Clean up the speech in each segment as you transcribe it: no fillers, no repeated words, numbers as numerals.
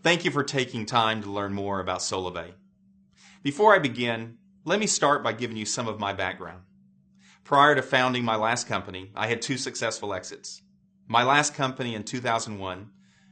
Thank you for taking time to learn more about Solavei. Before I begin, let me start by giving you some of my background. Prior to founding my last company, I had two successful exits. My last company in 2001,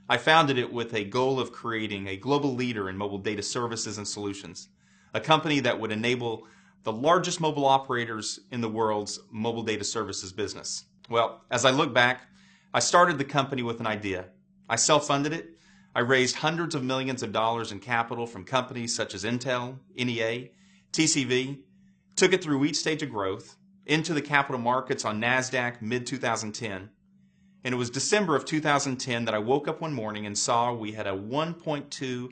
I founded it with a goal of creating a global leader in mobile data services and solutions, a company that would enable the largest mobile operators in the world's mobile data services business. Well, as I look back, I started the company with an idea. I self-funded it. I raised hundreds of millions of dollars in capital from companies such as Intel, NEA, TCV, took it through each stage of growth, into the capital markets on NASDAQ mid-2010, and it was December of 2010 that I woke up one morning and saw we had a $1.2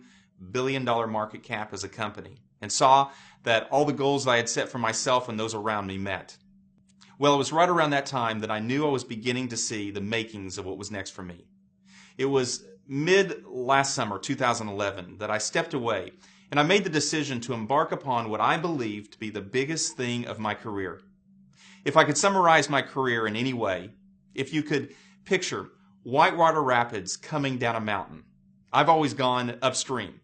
billion market cap as a company, and saw that all the goals I had set for myself and those around me met. Well, it was right around that time that I knew I was beginning to see the makings of what was next for me. It was mid last summer, 2011, that I stepped away and I made the decision to embark upon what I believed to be the biggest thing of my career. If I could summarize my career in any way, if you could picture whitewater rapids coming down a mountain, I've always gone upstream,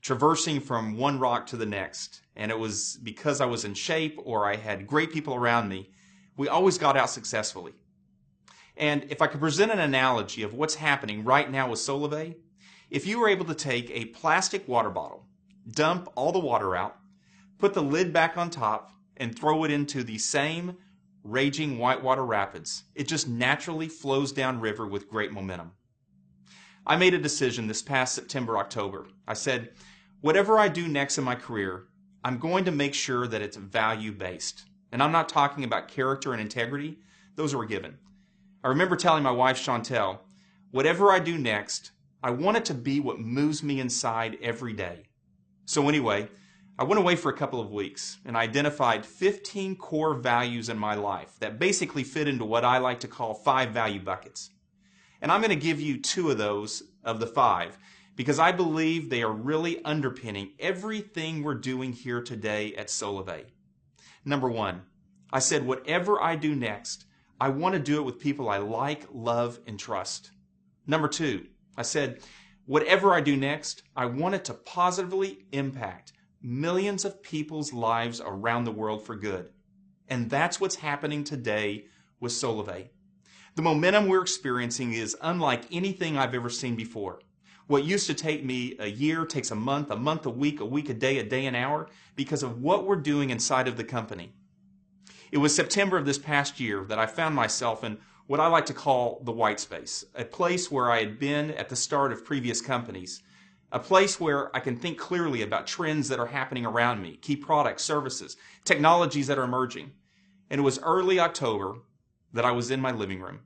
traversing from one rock to the next, and it was because I was in shape or I had great people around me, we always got out successfully. And if I could present an analogy of what's happening right now with Solavei, if you were able to take a plastic water bottle, dump all the water out, put the lid back on top, and throw it into the same raging whitewater rapids, it just naturally flows downriver with great momentum. I made a decision this past September, October. I said, whatever I do next in my career, I'm going to make sure that it's value-based. And I'm not talking about character and integrity. Those are a given. I remember telling my wife, Chantel, whatever I do next, I want it to be what moves me inside every day. So anyway, I went away for a couple of weeks and I identified 15 core values in my life that basically fit into what I like to call 5 value buckets. And I'm going to give you 2 of those of the 5 because I believe they are really underpinning everything we're doing here today at Solavei. Number 1, I said whatever I do next, I want to do it with people I like, love, and trust. Number 2, I said, whatever I do next, I want it to positively impact millions of people's lives around the world for good. And that's what's happening today with Solavei. The momentum we're experiencing is unlike anything I've ever seen before. What used to take me a year takes a month a week a day, an hour, because of what we're doing inside of the company. It was September of this past year that I found myself in what I like to call the white space, a place where I had been at the start of previous companies, a place where I can think clearly about trends that are happening around me, key products, services, technologies that are emerging. And it was early October that I was in my living room.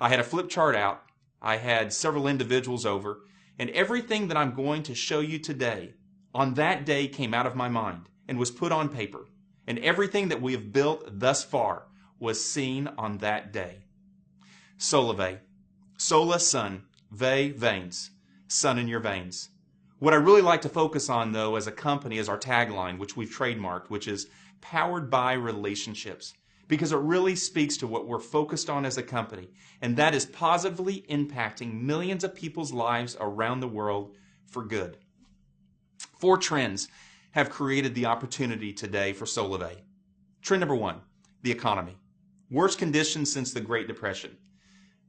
I had a flip chart out, I had several individuals over, and everything that I'm going to show you today on that day came out of my mind and was put on paper. And everything that we have built thus far was seen on that day. Solavei. Sola, sun. Vei, veins. Sun in your veins. What I really like to focus on, though, as a company is our tagline, which we've trademarked, which is powered by relationships. Because it really speaks to what we're focused on as a company, and that is positively impacting millions of people's lives around the world for good. 4 trends have created the opportunity today for Solavei. Trend number 1, the economy. Worst conditions since the Great Depression.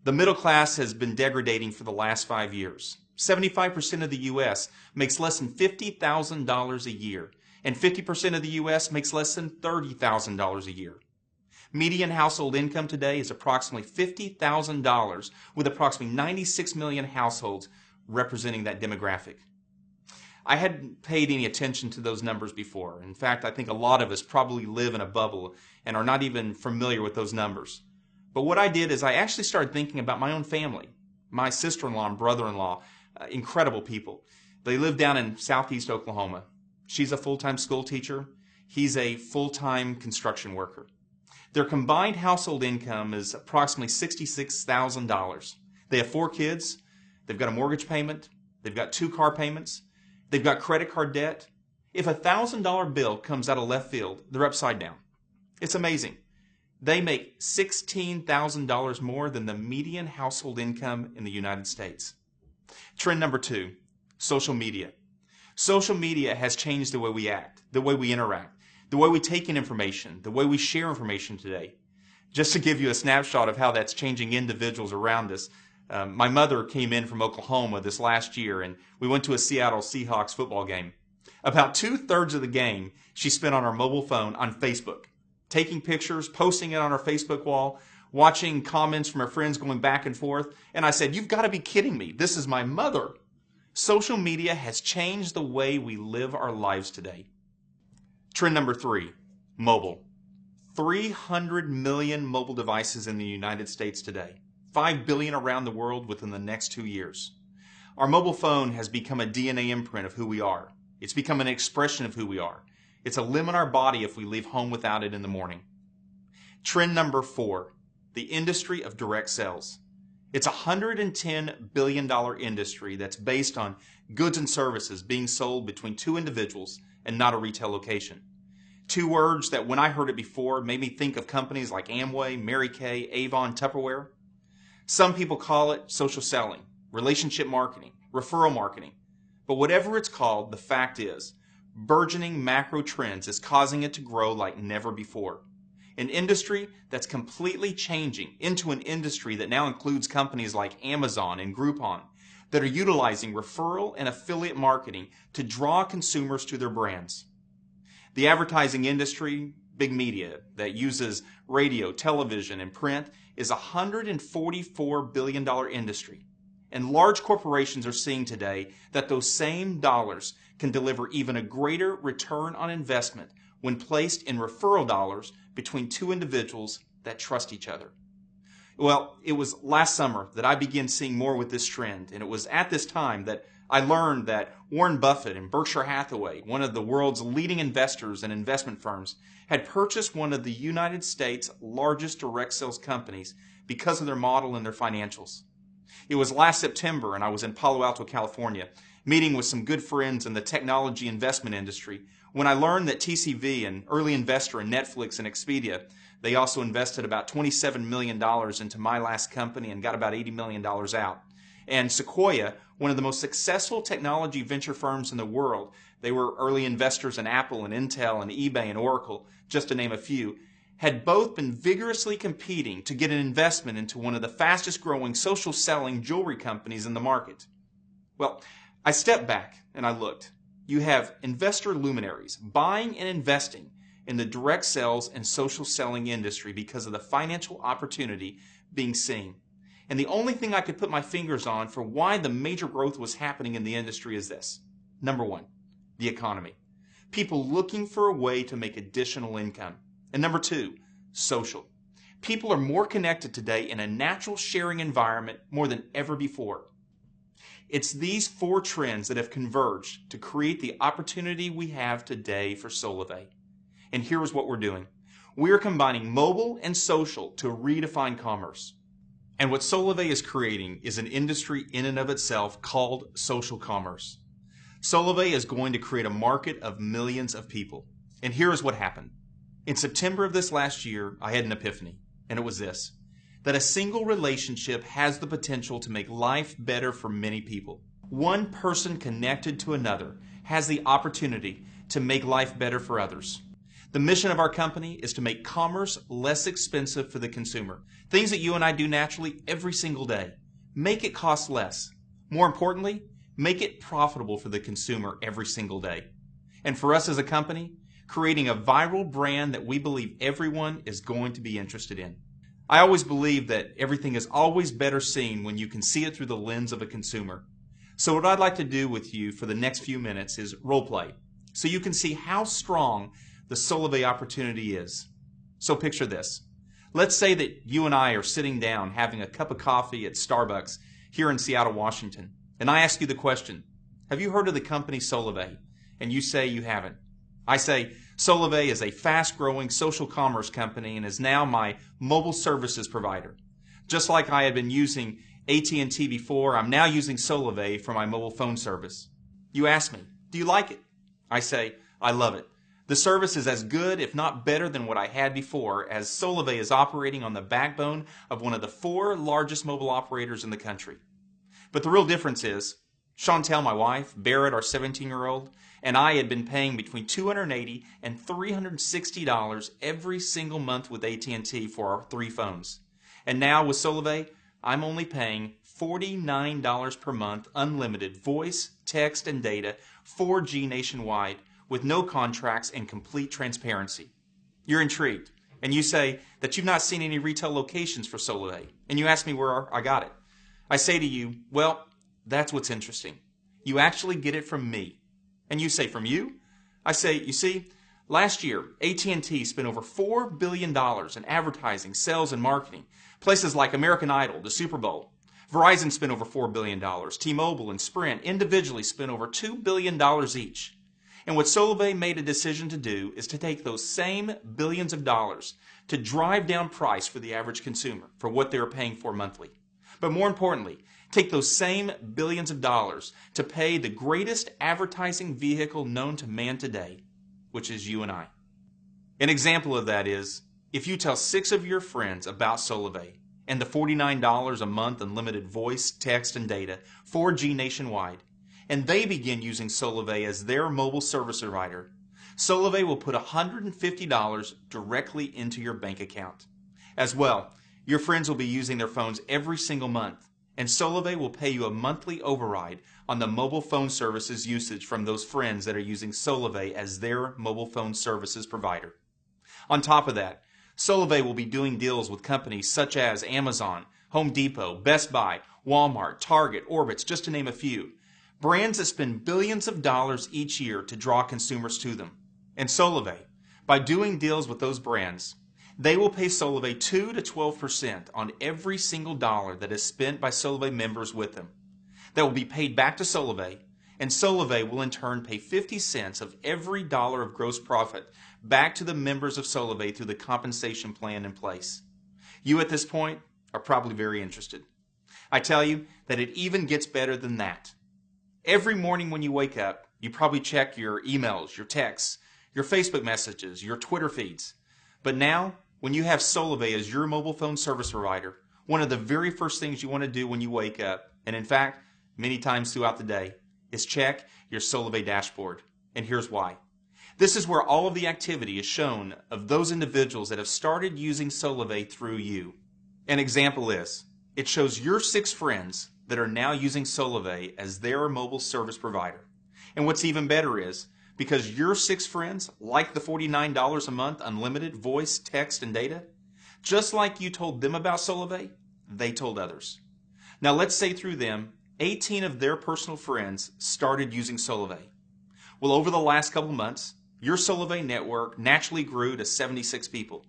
The middle class has been degrading for the last 5 years. 75% of the U.S. makes less than $50,000 a year, and 50% of the U.S. makes less than $30,000 a year. Median household income today is approximately $50,000, with approximately 96 million households representing that demographic. I hadn't paid any attention to those numbers before. In fact, I think a lot of us probably live in a bubble and are not even familiar with those numbers. But what I did is I actually started thinking about my own family. My sister-in-law and brother-in-law, incredible people. They live down in southeast Oklahoma. She's a full-time school teacher. He's a full-time construction worker. Their combined household income is approximately $66,000. They have 4 kids. They've got a mortgage payment. They've got 2 car payments. They've got credit card debt. If a $1,000 bill comes out of left field, they're upside down. It's amazing. They make $16,000 more than the median household income in the United States. Trend number 2, Social media. Social media has changed the way we act, the way we interact, the way we take in information, the way we share information today. Just to give you a snapshot of how that's changing individuals around us, my mother came in from Oklahoma this last year, and we went to a Seattle Seahawks football game. About 2/3 of the game she spent on her mobile phone on Facebook, taking pictures, posting it on her Facebook wall, watching comments from her friends going back and forth. And I said, "You've got to be kidding me. This is my mother." Social media has changed the way we live our lives today. Trend number 3, mobile. 300 million mobile devices in the United States today, 5 billion around the world within the next 2 years. Our mobile phone has become a DNA imprint of who we are. It's become an expression of who we are. It's a limb in our body if we leave home without it in the morning. Trend number 4, the industry of direct sales. It's a $110 billion industry that's based on goods and services being sold between two individuals and not a retail location. 2 words that when I heard it before made me think of companies like Amway, Mary Kay, Avon, Tupperware. Some people call it social selling, relationship marketing, referral marketing. But whatever it's called, the fact is, burgeoning macro trends is causing it to grow like never before. An industry that's completely changing into an industry that now includes companies like Amazon and Groupon that are utilizing referral and affiliate marketing to draw consumers to their brands. The advertising industry, big media, that uses radio, television, and print is a $144 billion industry. And large corporations are seeing today that those same dollars can deliver even a greater return on investment when placed in referral dollars between two individuals that trust each other. Well, it was last summer that I began seeing more with this trend, and it was at this time that I learned that Warren Buffett and Berkshire Hathaway, one of the world's leading investors and investment firms, had purchased one of the United States' largest direct sales companies because of their model and their financials. It was last September, and I was in Palo Alto, California, meeting with some good friends in the technology investment industry, when I learned that TCV, an early investor in Netflix and Expedia, they also invested about $27 million into my last company and got about $80 million out. And Sequoia, one of the most successful technology venture firms in the world, they were early investors in Apple and Intel and eBay and Oracle, just to name a few, had both been vigorously competing to get an investment into one of the fastest growing social selling jewelry companies in the market. Well, I stepped back and I looked. You have investor luminaries buying and investing in the direct sales and social selling industry because of the financial opportunity being seen. And the only thing I could put my fingers on for why the major growth was happening in the industry is this. Number 1, the economy. People looking for a way to make additional income. And number 2, social. People are more connected today in a natural sharing environment more than ever before. It's these 4 trends that have converged to create the opportunity we have today for Solavei. And here's what we're doing. We're combining mobile and social to redefine commerce. And what Solavei is creating is an industry in and of itself called social commerce. Solavei is going to create a market of millions of people. And here is what happened. In September of this last year, I had an epiphany, and it was this, that a single relationship has the potential to make life better for many people. One person connected to another has the opportunity to make life better for others. The mission of our company is to make commerce less expensive for the consumer. Things that you and I do naturally every single day. Make it cost less. More importantly, make it profitable for the consumer every single day. And for us as a company, creating a viral brand that we believe everyone is going to be interested in. I always believe that everything is always better seen when you can see it through the lens of a consumer. So what I'd like to do with you for the next few minutes is role play, so you can see how strong the Solavei opportunity is. So picture this. Let's say that you and I are sitting down having a cup of coffee at Starbucks here in Seattle, Washington, and I ask you the question, have you heard of the company Solavei? And you say you haven't. I say, Solavei is a fast-growing social commerce company and is now my mobile services provider. Just like I had been using AT&T before, I'm now using Solavei for my mobile phone service. You ask me, do you like it? I say, I love it. The service is as good, if not better, than what I had before, as Solavei is operating on the backbone of one of the 4 largest mobile operators in the country. But the real difference is, Chantel, my wife, Barrett, our 17-year-old, and I had been paying between $280 and $360 every single month with AT&T for our 3 phones. And now with Solavei, I'm only paying $49 per month unlimited voice, text, and data 4G nationwide with no contracts and complete transparency. You're intrigued, and you say that you've not seen any retail locations for Solavei, and you ask me where I got it. I say to you, well, that's what's interesting. You actually get it from me. And you say, from you? I say, you see, last year, AT&T spent over $4 billion in advertising, sales, and marketing. Places like American Idol, the Super Bowl. Verizon spent over $4 billion. T-Mobile and Sprint individually spent over $2 billion each. And what Solavei made a decision to do is to take those same billions of dollars to drive down price for the average consumer for what they're paying for monthly. But more importantly, take those same billions of dollars to pay the greatest advertising vehicle known to man today, which is you and I. An example of that is, if you tell 6 of your friends about Solavei and the $49 a month unlimited voice, text, and data, 4G nationwide, and they begin using Solavei as their mobile service provider, Solavei will put $150 directly into your bank account. As well, your friends will be using their phones every single month, and Solavei will pay you a monthly override on the mobile phone services usage from those friends that are using Solavei as their mobile phone services provider. On top of that, Solavei will be doing deals with companies such as Amazon, Home Depot, Best Buy, Walmart, Target, Orbitz, just to name a few. Brands that spend billions of dollars each year to draw consumers to them. And Solavei, by doing deals with those brands, they will pay Solavei 2 to 12% on every single dollar that is spent by Solavei members with them. That will be paid back to Solavei, and Solavei will in turn pay 50 cents of every dollar of gross profit back to the members of Solavei through the compensation plan in place. You at this point are probably very interested. I tell you that it even gets better than that. Every morning when you wake up, you probably check your emails, your texts, your Facebook messages, your Twitter feeds. But now, when you have Solavei as your mobile phone service provider, one of the very first things you want to do when you wake up, and in fact, many times throughout the day, is check your Solavei dashboard. And here's why. This is where all of the activity is shown of those individuals that have started using Solavei through you. An example is, it shows your 6 friends that are now using Solavei as their mobile service provider. And what's even better is, because your 6 friends like the $49 a month unlimited voice, text, and data, just like you told them about Solavei, they told others. Now let's say through them, 18 of their personal friends started using Solavei. Well, over the last couple months, your Solavei network naturally grew to 76 people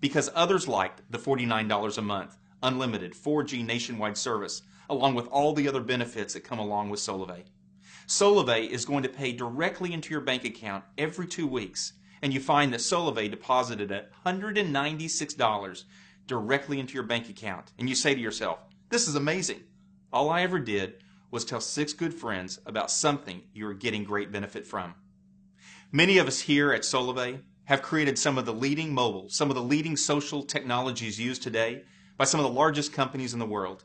because others liked the $49 a month unlimited 4G nationwide service, along with all the other benefits that come along with Solavei. Solavei is going to pay directly into your bank account every 2 weeks, and you find that Solavei deposited $196 directly into your bank account. And you say to yourself, this is amazing. All I ever did was tell 6 good friends about something you are getting great benefit from. Many of us here at Solavei have created some of the leading mobile, some of the leading social technologies used today by some of the largest companies in the world.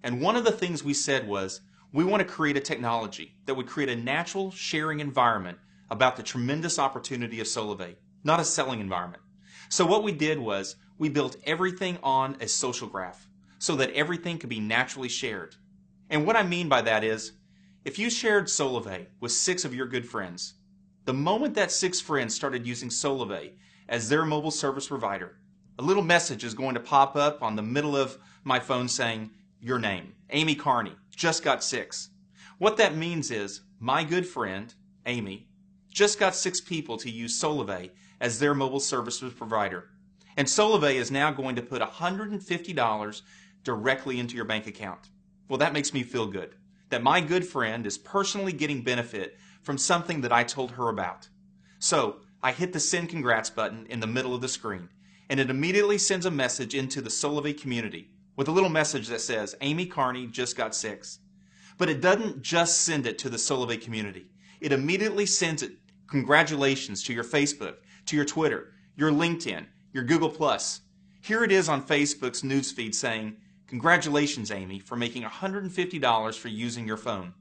And one of the things we said was, we want to create a technology that would create a natural sharing environment about the tremendous opportunity of Solavei, not a selling environment. So what we did was, we built everything on a social graph so that everything could be naturally shared. And what I mean by that is, if you shared Solavei with 6 of your good friends, the moment that 6 friends started using Solavei as their mobile service provider, a little message is going to pop up on the middle of my phone saying, your name, Amy Carney, just got 6. What that means is, my good friend, Amy, just got 6 people to use Solavei as their mobile services provider. And Solavei is now going to put $150 directly into your bank account. Well, that makes me feel good, that my good friend is personally getting benefit from something that I told her about. So I hit the send congrats button in the middle of the screen, and it immediately sends a message into the Solavei community with a little message that says, Amy Carney just got 6. But it doesn't just send it to the Solavei community. It immediately sends it, congratulations, to your Facebook, to your Twitter, your LinkedIn, your Google+. Here it is on Facebook's newsfeed saying, congratulations, Amy, for making $150 for using your phone.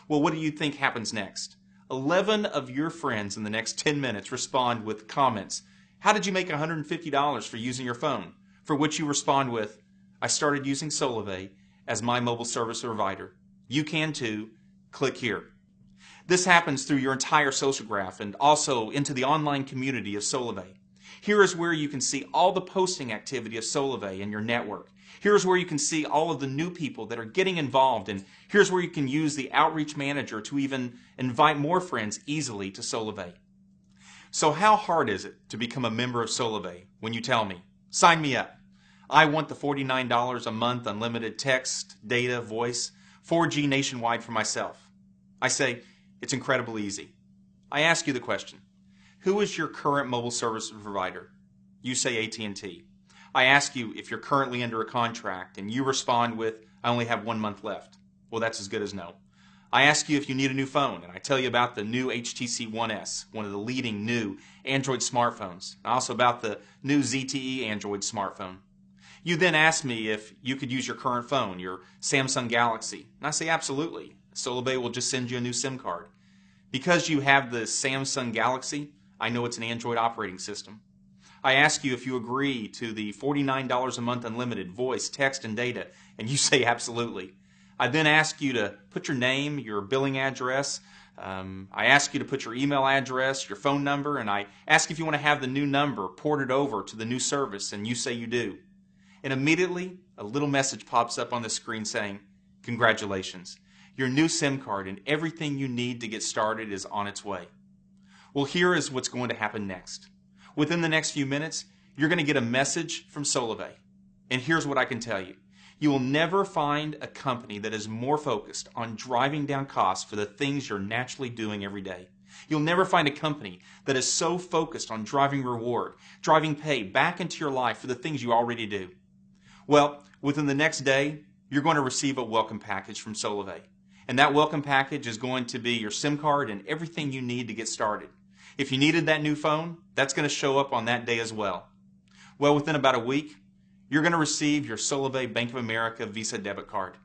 Well, what do you think happens next? 11 of your friends in the next 10 minutes respond with comments. How did you make $150 for using your phone? For which you respond with, I started using Solavei as my mobile service provider. You can too. Click here. This happens through your entire social graph and also into the online community of Solavei. Here is where you can see all the posting activity of Solavei in your network. Here's where you can see all of the new people that are getting involved, and here's where you can use the outreach manager to even invite more friends easily to Solavei. So how hard is it to become a member of Solavei when you tell me, sign me up? I want the $49 a month unlimited text, data, voice, 4G nationwide for myself. I say, it's incredibly easy. I ask you the question, who is your current mobile service provider? You say AT&T. I ask you if you're currently under a contract and you respond with, I only have 1 month left. Well, that's as good as no. I ask you if you need a new phone, and I tell you about the new HTC One S, one of the leading new Android smartphones, and also about the new ZTE Android smartphone. You then ask me if you could use your current phone, your Samsung Galaxy, and I say absolutely. Solavei will just send you a new SIM card. Because you have the Samsung Galaxy, I know it's an Android operating system. I ask you if you agree to the $49 a month unlimited voice, text, and data, and you say absolutely. I then ask you to put your name, your billing address. I ask you to put your email address, your phone number, and I ask if you want to have the new number ported over to the new service, and you say you do. And immediately, a little message pops up on the screen saying, congratulations. Your new SIM card and everything you need to get started is on its way. Well, here is what's going to happen next. Within the next few minutes, you're going to get a message from Solavei. And here's what I can tell you. You will never find a company that is more focused on driving down costs for the things you're naturally doing every day. You'll never find a company that is so focused on driving reward, driving pay back into your life for the things you already do. Well, within the next day, you're going to receive a welcome package from Solavei. And that welcome package is going to be your SIM card and everything you need to get started. If you needed that new phone, that's going to show up on that day as well. Well, within about a week, you're going to receive your Solavei Bank of America Visa debit card.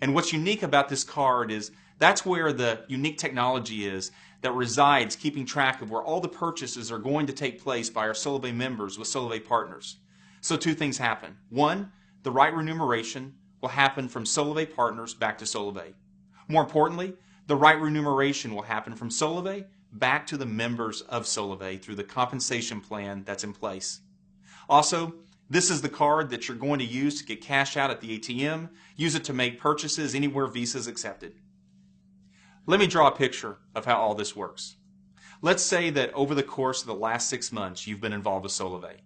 And what's unique about this card is that's where the unique technology is that resides keeping track of where all the purchases are going to take place by our Solavei members with Solavei partners. So two things happen. One, the right remuneration will happen from Solavei partners back to Solavei. More importantly, the right remuneration will happen from Solavei back to the members of Solavei through the compensation plan that's in place. Also, this is the card that you're going to use to get cash out at the ATM, use it to make purchases anywhere Visa is accepted. Let me draw a picture of how all this works. Let's say that over the course of the last 6 months you've been involved with Solavei.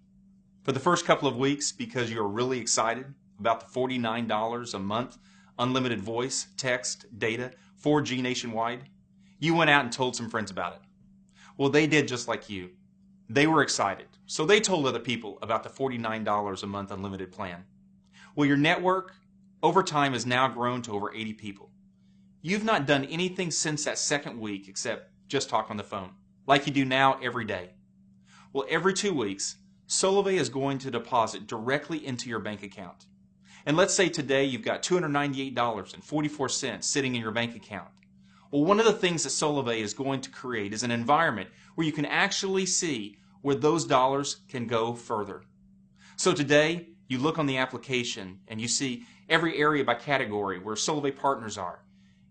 For the first couple of weeks, because you're really excited about the $49 a month unlimited voice, text, data, 4G nationwide, you went out and told some friends about it. Well, they did just like you. They were excited, so they told other people about the $49 a month unlimited plan. Well, your network over time has now grown to over 80 people. You've not done anything since that second week except just talk on the phone, like you do now every day. Well, every 2 weeks, Solavei is going to deposit directly into your bank account. And let's say today you've got $298.44 sitting in your bank account. Well, one of the things that Solavei is going to create is an environment where you can actually see where those dollars can go further. So today, you look on the application and you see every area by category where Solavei partners are.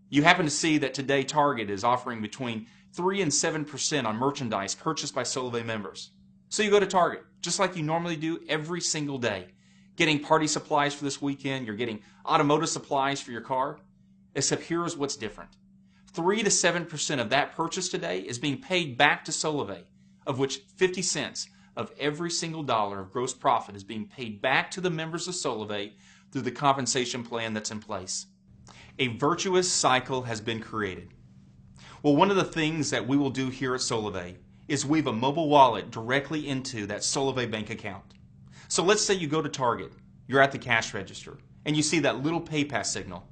You happen to see that today Target is offering between 3 and 7% on merchandise purchased by Solavei members. So you go to Target, just like you normally do every single day, getting party supplies for this weekend, you're getting automotive supplies for your car, except here's what's different. 3 to 7% of that purchase today is being paid back to Solavei, of which 50 cents of every single dollar of gross profit is being paid back to the members of Solavei through the compensation plan that's in place. A virtuous cycle has been created. Well, one of the things that we will do here at Solavei is weave a mobile wallet directly into that Solavei bank account. So let's say you go to Target, you're at the cash register, and you see that little PayPass signal.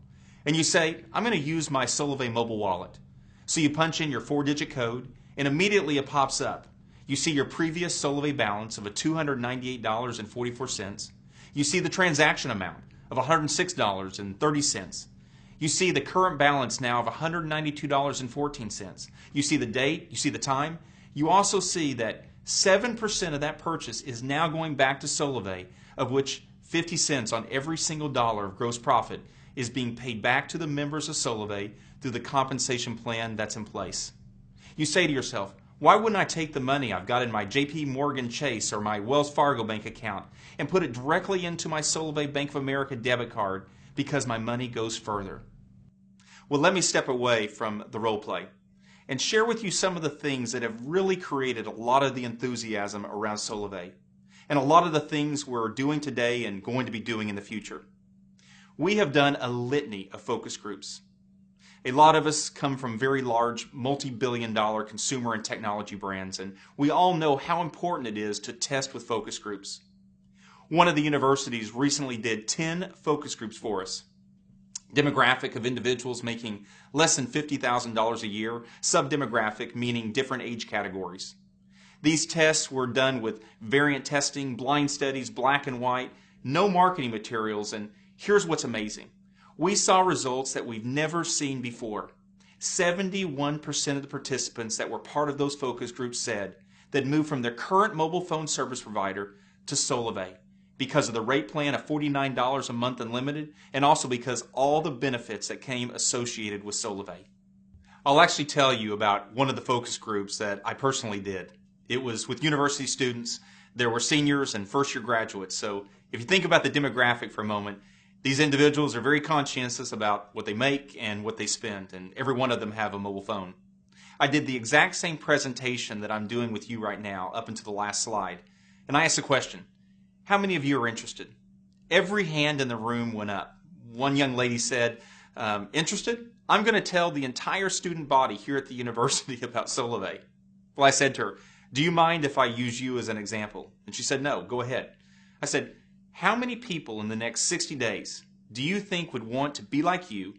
And you say, I'm going to use my Solavei mobile wallet. So you punch in your 4-digit code, and immediately it pops up. You see your previous Solavei balance of $298.44. You see the transaction amount of $106.30. You see the current balance now of $192.14. You see the date, you see the time. You also see that 7% of that purchase is now going back to Solavei, of which 50 cents on every single dollar of gross profit is being paid back to the members of Solavei through the compensation plan that's in place. You say to yourself, why wouldn't I take the money I've got in my JP Morgan Chase or my Wells Fargo bank account and put it directly into my Solavei Bank of America debit card because my money goes further? Well, let me step away from the role play and share with you some of the things that have really created a lot of the enthusiasm around Solavei and a lot of the things we're doing today and going to be doing in the future. We have done a litany of focus groups. A lot of us come from very large, multi-billion-dollar consumer and technology brands, and we all know how important it is to test with focus groups. One of the universities recently did 10 focus groups for us. Demographic of individuals making less than $50,000 a year, subdemographic meaning different age categories. These tests were done with variant testing, blind studies, black and white, no marketing materials, and here's what's amazing. We saw results that we've never seen before. 71% of the participants that were part of those focus groups said they'd moved from their current mobile phone service provider to Solavei because of the rate plan of $49 a month unlimited, and also because all the benefits that came associated with Solavei. I'll actually tell you about one of the focus groups that I personally did. It was with university students. There were seniors and first-year graduates. So if you think about the demographic for a moment, these individuals are very conscientious about what they make and what they spend, and every one of them have a mobile phone. I did the exact same presentation that I'm doing with you right now up until the last slide, and I asked the question, how many of you are interested? Every hand in the room went up. One young lady said, interested? I'm going to tell the entire student body here at the university about Solavei. Well, I said to her, do you mind if I use you as an example? And she said, no, go ahead. I said, how many people in the next 60 days do you think would want to be like you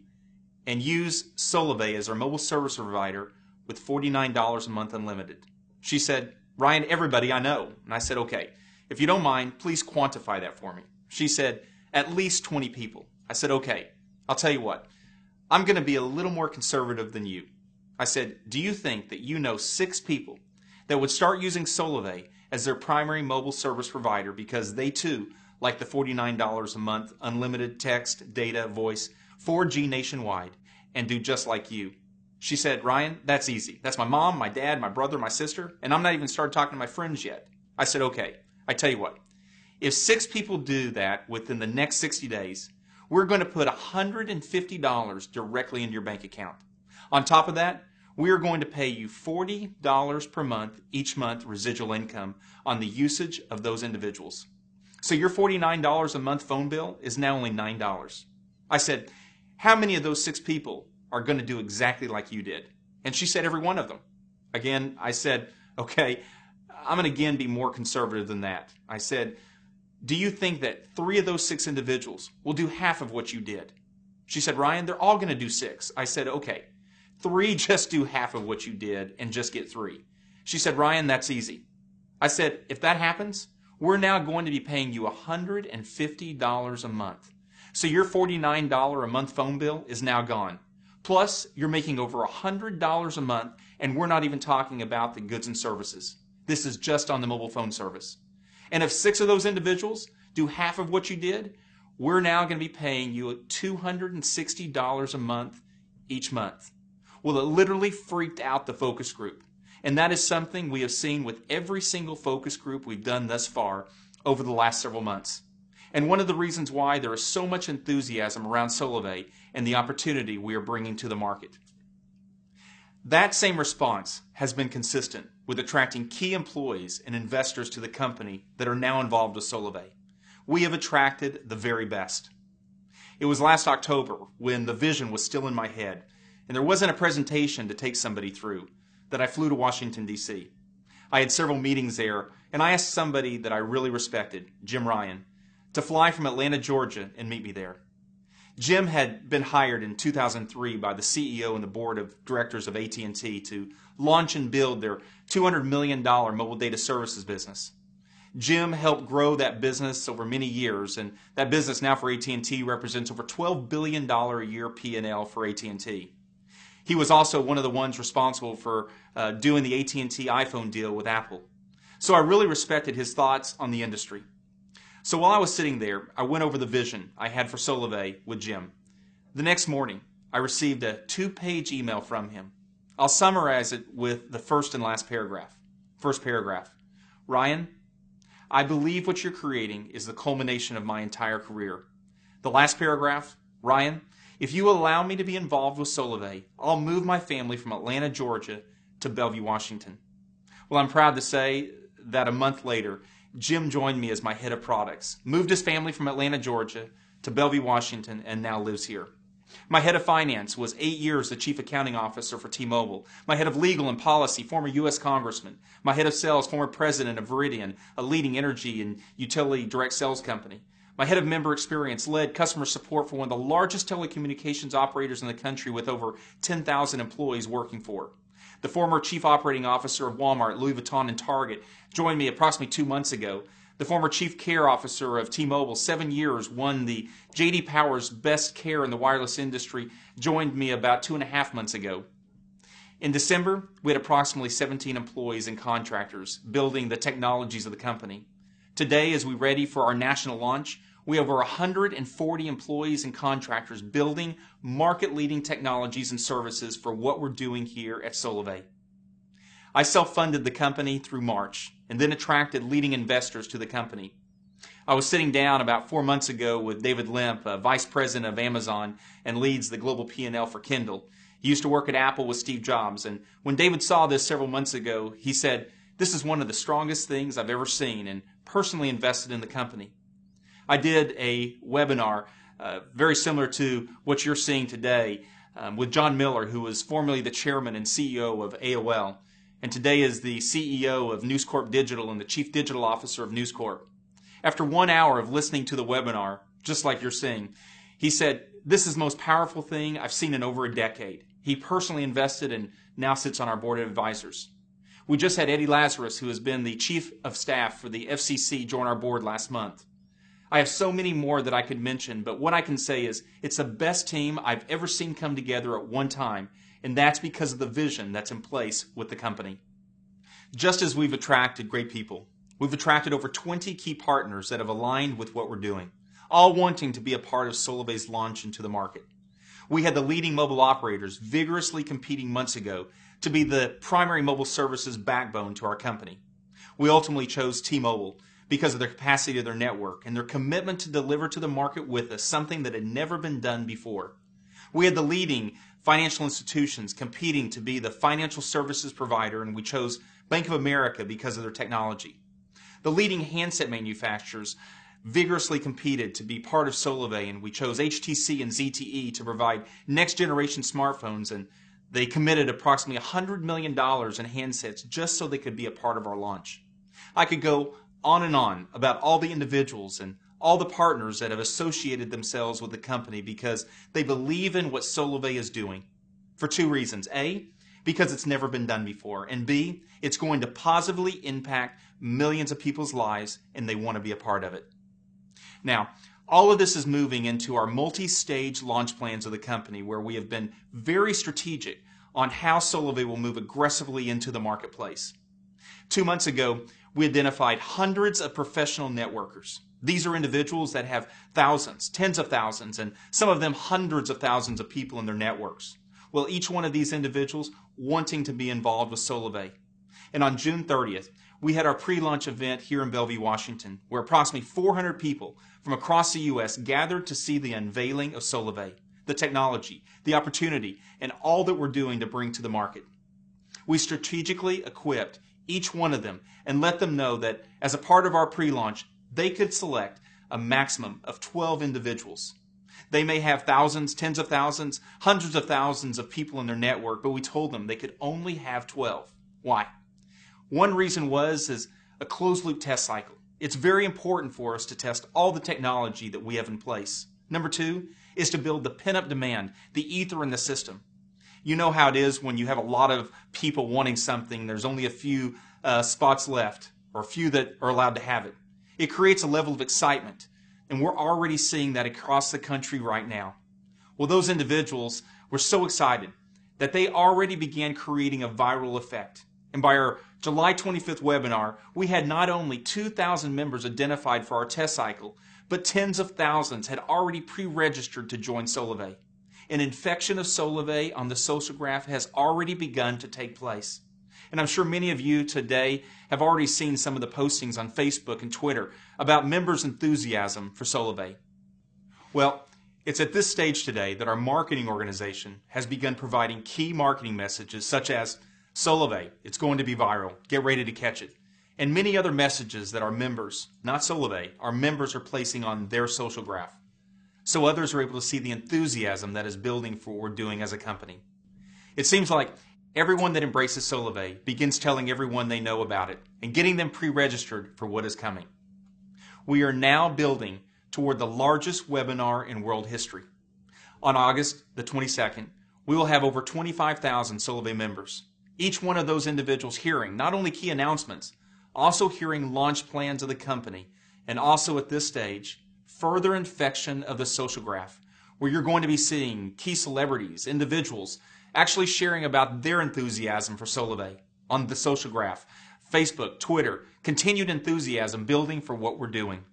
and use Solavei as our mobile service provider with $49 a month unlimited? She said, Ryan, everybody I know. And I said, okay, if you don't mind, please quantify that for me. She said, at least 20 people. I said, okay, I'll tell you what. I'm going to be a little more conservative than you. I said, do you think that you know 6 people that would start using Solavei as their primary mobile service provider because they too like the $49 a month unlimited text, data, voice, 4G nationwide, and do just like you? She said, Ryan, that's easy. That's my mom, my dad, my brother, my sister, and I'm not even started talking to my friends yet. I said, okay, I tell you what. If 6 people do that within the next 60 days, we're going to put $150 directly into your bank account. On top of that, we are going to pay you $40 per month each month residual income on the usage of those individuals. So your $49 a month phone bill is now only $9. I said, how many of those 6 people are going to do exactly like you did? And she said every one of them. Again, I said, okay, I'm going to again be more conservative than that. I said, do you think that 3 of those 6 individuals will do half of what you did? She said, Ryan, they're all going to do 6. I said, okay, 3 just do half of what you did and just get 3. She said, Ryan, that's easy. I said, if that happens, we're now going to be paying you $150 a month. So your $49 a month phone bill is now gone. Plus, you're making over $100 a month, and we're not even talking about the goods and services. This is just on the mobile phone service. And if 6 of those individuals do half of what you did, we're now going to be paying you $260 a month each month. Well, it literally freaked out the focus group. And that is something we have seen with every single focus group we've done thus far over the last several months. And one of the reasons why there is so much enthusiasm around Solavei and the opportunity we are bringing to the market. That same response has been consistent with attracting key employees and investors to the company that are now involved with Solavei. We have attracted the very best. It was last October when the vision was still in my head and there wasn't a presentation to take somebody through that I flew to Washington, D.C. I had several meetings there, and I asked somebody that I really respected, Jim Ryan, to fly from Atlanta, Georgia, and meet me there. Jim had been hired in 2003 by the CEO and the board of directors of AT&T to launch and build their $200 million mobile data services business. Jim helped grow that business over many years, and that business now for AT&T represents over $12 billion a year P&L for AT&T. He was also one of the ones responsible for doing the AT&T iPhone deal with Apple. So I really respected his thoughts on the industry. So while I was sitting there, I went over the vision I had for Solavei with Jim. The next morning, I received a 2-page email from him. I'll summarize it with the first and last paragraph. First paragraph. Ryan, I believe what you're creating is the culmination of my entire career. The last paragraph. Ryan, if you allow me to be involved with Solavei, I'll move my family from Atlanta, Georgia to Bellevue, Washington. Well, I'm proud to say that a month later, Jim joined me as my head of products, moved his family from Atlanta, Georgia to Bellevue, Washington, and now lives here. My head of finance was 8 years the chief accounting officer for T-Mobile. My head of legal and policy, former U.S. congressman. My head of sales, former president of Veridian, a leading energy and utility direct sales company. My head of member experience led customer support for one of the largest telecommunications operators in the country with over 10,000 employees working for it. The former chief operating officer of Walmart, Louis Vuitton, and Target joined me approximately 2 months ago. The former chief care officer of T-Mobile, 7 years, won the J.D. Power's Best Care in the Wireless Industry, joined me about 2.5 months ago. In December, we had approximately 17 employees and contractors building the technologies of the company. Today, as we ready for our national launch, we have over 140 employees and contractors building market-leading technologies and services for what we're doing here at Solavei. I self-funded the company through March and then attracted leading investors to the company. I was sitting down about 4 months ago with David Limp, vice president of Amazon and leads the global P&L for Kindle. He used to work at Apple with Steve Jobs, and when David saw this several months ago, he said, "This is one of the strongest things I've ever seen," and personally invested in the company. I did a webinar very similar to what you're seeing today with John Miller, who was formerly the chairman and CEO of AOL, and today is the CEO of News Corp Digital and the Chief Digital Officer of News Corp. After 1 hour of listening to the webinar, just like you're seeing, he said, "This is the most powerful thing I've seen in over a decade." He personally invested and now sits on our board of advisors. We just had Eddie Lazarus, who has been the Chief of Staff for the FCC, join our board last month. I have so many more that I could mention, but what I can say is it's the best team I've ever seen come together at one time, and that's because of the vision that's in place with the company. Just as we've attracted great people, we've attracted over 20 key partners that have aligned with what we're doing, all wanting to be a part of Solavei's launch into the market. We had the leading mobile operators vigorously competing months ago to be the primary mobile services backbone to our company. We ultimately chose T-Mobile because of their capacity of their network and their commitment to deliver to the market with us something that had never been done before. We had the leading financial institutions competing to be the financial services provider, and we chose Bank of America because of their technology. The leading handset manufacturers vigorously competed to be part of Solavei, and we chose HTC and ZTE to provide next-generation smartphones, and they committed approximately $100 million in handsets just so they could be a part of our launch. I could go on and on about all the individuals and all the partners that have associated themselves with the company because they believe in what Solavei is doing for 2 reasons. A, because it's never been done before, and B, it's going to positively impact millions of people's lives and they want to be a part of it. Now, all of this is moving into our multi-stage launch plans of the company where we have been very strategic on how Solavei will move aggressively into the marketplace. 2 months ago, we identified hundreds of professional networkers. These are individuals that have thousands, tens of thousands, and some of them hundreds of thousands of people in their networks. Well, each one of these individuals wanting to be involved with Solavei. And on June 30th, we had our pre-launch event here in Bellevue, Washington, where approximately 400 people from across the U.S. gathered to see the unveiling of Solavei, the technology, the opportunity, and all that we're doing to bring to the market. We strategically equipped each one of them and let them know that as a part of our pre-launch, they could select a maximum of 12 individuals. They may have thousands, tens of thousands, hundreds of thousands of people in their network, but we told them they could only have 12. Why? One reason is a closed-loop test cycle. It's very important for us to test all the technology that we have in place. Number 2 is to build the pent-up demand, the ether in the system. You know how it is when you have a lot of people wanting something, there's only a few spots left. or a few that are allowed to have it. It creates a level of excitement, and we're already seeing that across the country right now. Well, those individuals were so excited that they already began creating a viral effect. And by our July 25th webinar, we had not only 2,000 members identified for our test cycle, but tens of thousands had already pre-registered to join Solavei. An infection of Solavei on the social graph has already begun to take place. And I'm sure many of you today have already seen some of the postings on Facebook and Twitter about members' enthusiasm for Solavei. Well, it's at this stage today that our marketing organization has begun providing key marketing messages such as Solavei, it's going to be viral, get ready to catch it, and many other messages that our members, not Solavei, our members are placing on their social graph, so others are able to see the enthusiasm that is building for what we're doing as a company. It seems like everyone that embraces Solavei begins telling everyone they know about it and getting them pre-registered for what is coming. We are now building toward the largest webinar in world history. On August the 22nd, we will have over 25,000 Solavei members. Each one of those individuals hearing not only key announcements, also hearing launch plans of the company, and also at this stage, further infection of the social graph, where you're going to be seeing key celebrities, individuals, actually sharing about their enthusiasm for Solavei on the social graph, Facebook, Twitter, continued enthusiasm building for what we're doing.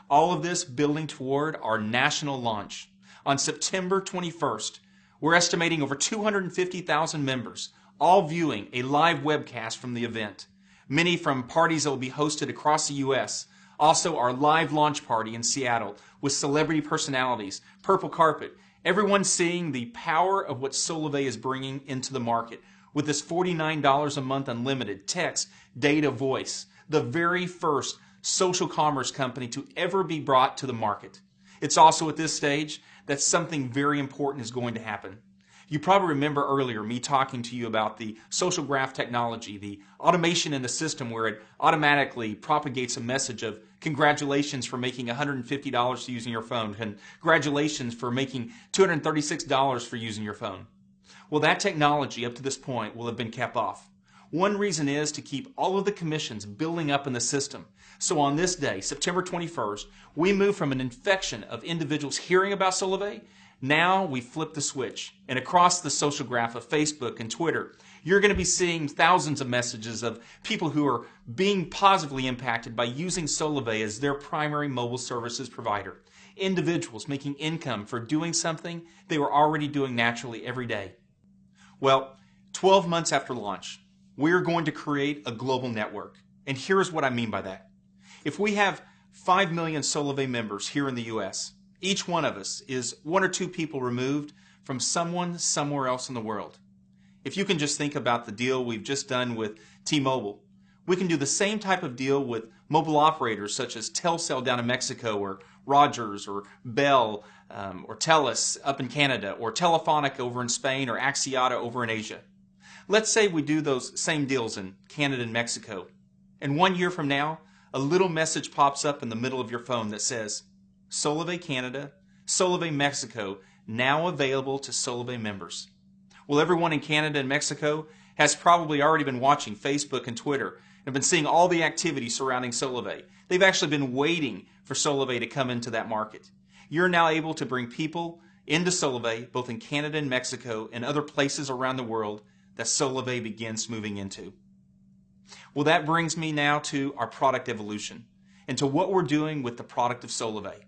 All of this building toward our national launch. On September 21st, we're estimating over 250,000 members, all viewing a live webcast from the event. Many from parties that will be hosted across the U.S. Also our live launch party in Seattle with celebrity personalities, purple carpet, everyone seeing the power of what Solavei is bringing into the market with this $49 a month unlimited text, data, voice, the very first social commerce company to ever be brought to the market. It's also at this stage that something very important is going to happen. You probably remember earlier me talking to you about the social graph technology, the automation in the system where it automatically propagates a message of congratulations for making $150 for using your phone, congratulations for making $236 for using your phone. Well, that technology up to this point will have been kept off. One reason is to keep all of the commissions building up in the system. So on this day, September 21st, we move from an infection of individuals hearing about Solavei. Now we flip the switch, and across the social graph of Facebook and Twitter, you're going to be seeing thousands of messages of people who are being positively impacted by using Solavei as their primary mobile services provider. Individuals making income for doing something they were already doing naturally every day. Well, 12 months after launch, we're going to create a global network. And here's what I mean by that. If we have 5 million Solavei members here in the U.S., each one of us is 1 or 2 people removed from someone somewhere else in the world. If you can just think about the deal we've just done with T-Mobile, we can do the same type of deal with mobile operators such as Telcel down in Mexico, or Rogers, or Bell, or Telus up in Canada, or Telefonica over in Spain, or Axiata over in Asia. Let's say we do those same deals in Canada and Mexico, and 1 year from now, a little message pops up in the middle of your phone that says, Solavei Canada, Solavei Mexico, now available to Solavei members. Well, everyone in Canada and Mexico has probably already been watching Facebook and Twitter and been seeing all the activity surrounding Solavei. They've actually been waiting for Solavei to come into that market. You're now able to bring people into Solavei, both in Canada and Mexico and other places around the world that Solavei begins moving into. Well, that brings me now to our product evolution and to what we're doing with the product of Solavei.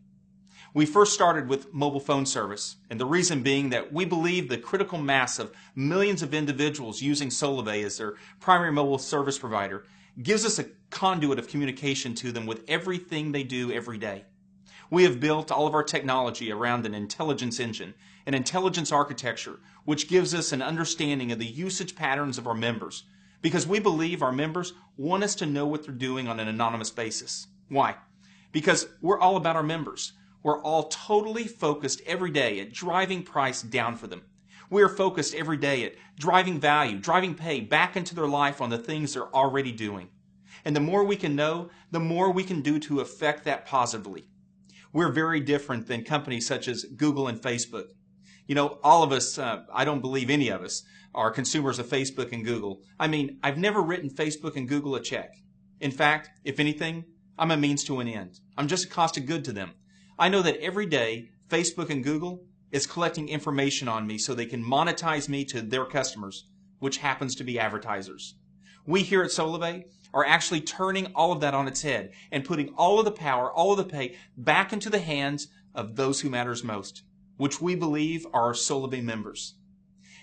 We first started with mobile phone service, and the reason being that we believe the critical mass of millions of individuals using Solavei as their primary mobile service provider gives us a conduit of communication to them with everything they do every day. We have built all of our technology around an intelligence engine, an intelligence architecture, which gives us an understanding of the usage patterns of our members, because we believe our members want us to know what they're doing on an anonymous basis. Why? Because we're all about our members. We're all totally focused every day at driving price down for them. We are focused every day at driving value, driving pay back into their life on the things they're already doing. And the more we can know, the more we can do to affect that positively. We're very different than companies such as Google and Facebook. You know, all of us, I don't believe any of us, are consumers of Facebook and Google. I mean, I've never written Facebook and Google a check. In fact, if anything, I'm a means to an end. I'm just a cost of good to them. I know that every day, Facebook and Google is collecting information on me so they can monetize me to their customers, which happens to be advertisers. We here at Solavei are actually turning all of that on its head and putting all of the power, all of the pay back into the hands of those who matters most, which we believe are our Solavei members.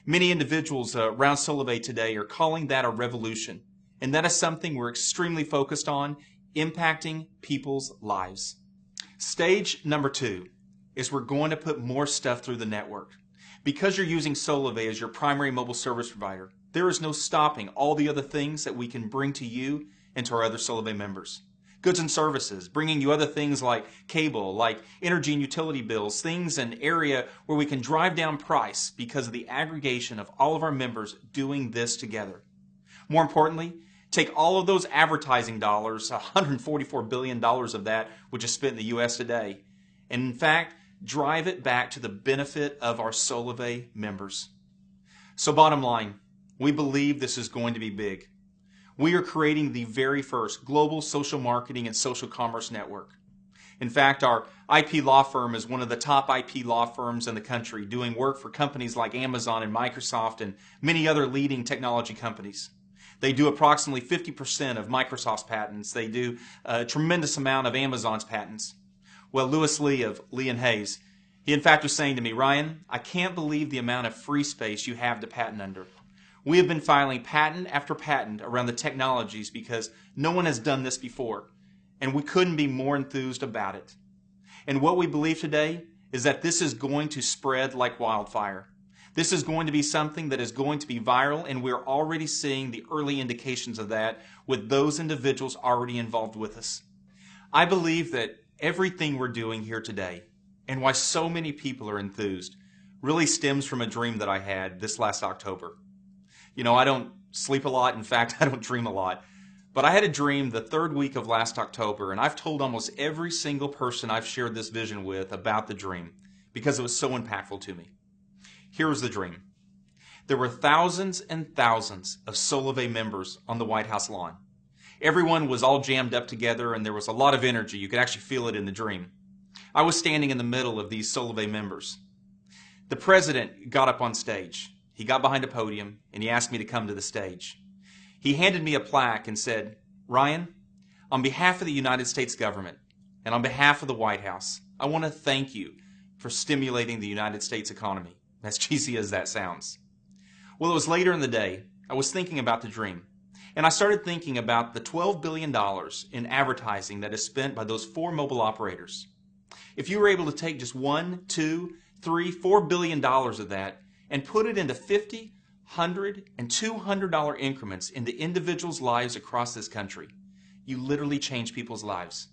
Many individuals around Solavei today are calling that a revolution, and that is something we're extremely focused on, impacting people's lives. Stage number 2 is we're going to put more stuff through the network. Because you're using Solavei as your primary mobile service provider, there is no stopping all the other things that we can bring to you and to our other Solavei members. Goods and services, bringing you other things like cable, like energy and utility bills, things in an area where we can drive down price because of the aggregation of all of our members doing this together. More importantly, take all of those advertising dollars, $144 billion of that, which is spent in the U.S. today, and in fact, drive it back to the benefit of our Solavei members. So bottom line, we believe this is going to be big. We are creating the very first global social marketing and social commerce network. In fact, our IP law firm is one of the top IP law firms in the country, doing work for companies like Amazon and Microsoft and many other leading technology companies. They do approximately 50% of Microsoft's patents. They do a tremendous amount of Amazon's patents. Well, Lewis Lee of Lee & Hayes, he in fact was saying to me, Ryan, I can't believe the amount of free space you have to patent under. We have been filing patent after patent around the technologies because no one has done this before, and we couldn't be more enthused about it. And what we believe today is that this is going to spread like wildfire. This is going to be something that is going to be viral, and we're already seeing the early indications of that with those individuals already involved with us. I believe that everything we're doing here today, and why so many people are enthused, really stems from a dream that I had this last October. You know, I don't sleep a lot. In fact, I don't dream a lot. But I had a dream the 3rd week of last October, and I've told almost every single person I've shared this vision with about the dream because it was so impactful to me. Here was the dream. There were thousands and thousands of Solavei members on the White House lawn. Everyone was all jammed up together, and there was a lot of energy. You could actually feel it in the dream. I was standing in the middle of these Solavei members. The president got up on stage. He got behind a podium, and he asked me to come to the stage. He handed me a plaque and said, Ryan, on behalf of the United States government and on behalf of the White House, I want to thank you for stimulating the United States economy, as cheesy as that sounds. Well, it was later in the day. I was thinking about the dream, and I started thinking about the $12 billion in advertising that is spent by those 4 mobile operators. If you were able to take just $1, $2, $3, $4 billion of that and put it into $50, $100, and $200 increments into individuals' lives across this country, you literally change people's lives.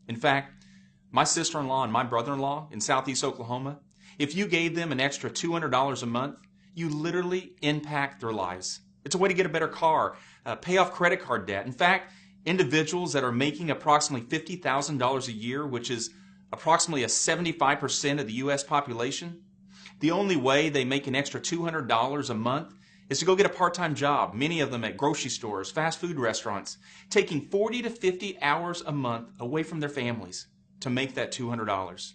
In fact, my sister-in-law and my brother-in-law in Southeast Oklahoma, if you gave them an extra $200 a month, you literally impact their lives. It's a way to get a better car, pay off credit card debt. In fact, individuals that are making approximately $50,000 a year, which is approximately a 75% of the U.S. population, the only way they make an extra $200 a month is to go get a part-time job, many of them at grocery stores, fast food restaurants, taking 40 to 50 hours a month away from their families to make that $200.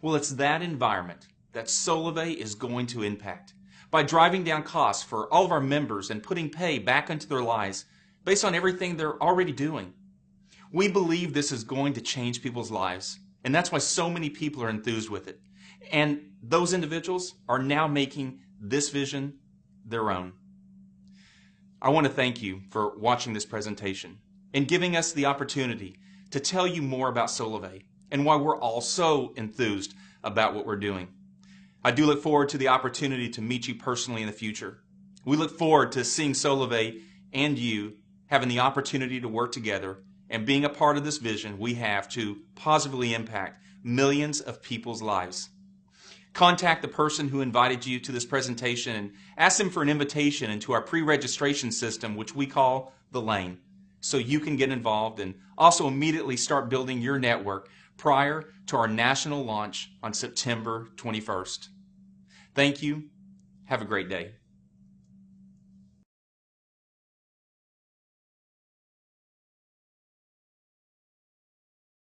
Well, it's that environment that Solavei is going to impact by driving down costs for all of our members and putting pay back into their lives based on everything they're already doing. We believe this is going to change people's lives, and that's why so many people are enthused with it. And those individuals are now making this vision their own. I want to thank you for watching this presentation and giving us the opportunity to tell you more about Solavei and why we're all so enthused about what we're doing. I do look forward to the opportunity to meet you personally in the future. We look forward to seeing Solavei and you having the opportunity to work together and being a part of this vision we have to positively impact millions of people's lives. Contact the person who invited you to this presentation and ask them for an invitation into our pre-registration system, which we call The Lane, so you can get involved and also immediately start building your network prior to our national launch on September 21st. Thank you. Have a great day.